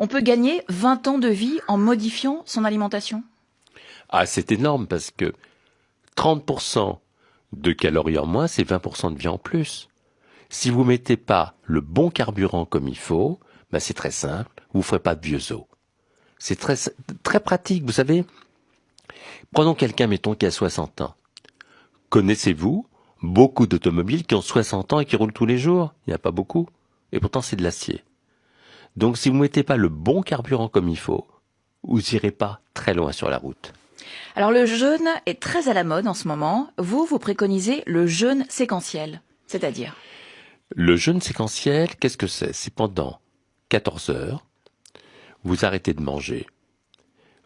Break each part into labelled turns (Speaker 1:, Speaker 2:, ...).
Speaker 1: On peut gagner 20 ans de vie en modifiant son alimentation?
Speaker 2: Ah, c'est énorme parce que 30% de calories en moins, c'est 20% de vie en plus. Si vous mettez pas le bon carburant comme il faut, ben c'est très simple, vous ferez pas de vieux os. C'est très pratique, vous savez. Prenons quelqu'un, mettons, qui a 60 ans. Connaissez-vous beaucoup d'automobiles qui ont 60 ans et qui roulent tous les jours? Il n'y en a pas beaucoup. Et pourtant, c'est de l'acier. Donc, si vous ne mettez pas le bon carburant comme il faut, vous n'irez pas très loin sur la route.
Speaker 1: Alors le jeûne est très à la mode en ce moment. Vous préconisez le jeûne séquentiel, c'est-à-dire?
Speaker 2: Le jeûne séquentiel, qu'est-ce que c'est? C'est pendant 14 heures, vous arrêtez de manger,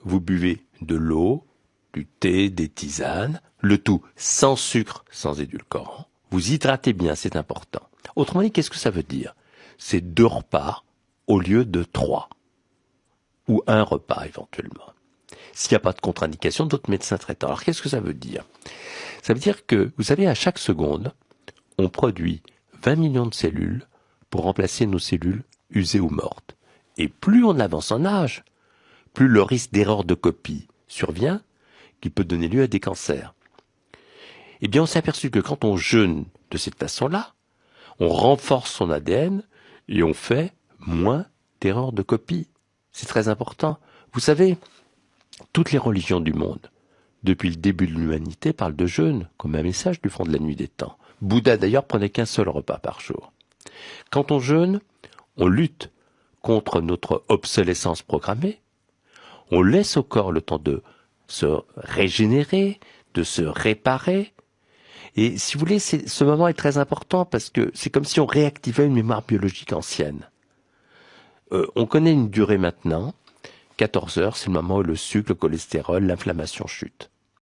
Speaker 2: vous buvez de l'eau, du thé, des tisanes, le tout sans sucre, sans édulcorant. Vous hydratez bien, c'est important. Autrement dit, qu'est-ce que ça veut dire? C'est 2 repas au lieu de 3. Ou un repas éventuellement. S'il n'y a pas de contre-indication, d'autres médecins traitants. Alors qu'est-ce que ça veut dire? Ça veut dire que, vous savez, à chaque seconde, on produit 20 millions de cellules pour remplacer nos cellules usées ou mortes. Et plus on avance en âge, plus le risque d'erreur de copie survient, qui peut donner lieu à des cancers. Eh bien, on s'est aperçu que quand on jeûne de cette façon-là, on renforce son ADN et on fait moins d'erreurs de copie. C'est très important. Vous savez, toutes les religions du monde, depuis le début de l'humanité, parlent de jeûne comme un message du fond de la nuit des temps. Bouddha d'ailleurs prenait qu'un seul repas par jour. Quand on jeûne, on lutte contre notre obsolescence programmée. On laisse au corps le temps de se régénérer, de se réparer. Et si vous voulez, ce moment est très important parce que c'est comme si on réactivait une mémoire biologique ancienne. On connaît une durée maintenant. 14 heures, c'est le moment où le sucre, le cholestérol, l'inflammation chute.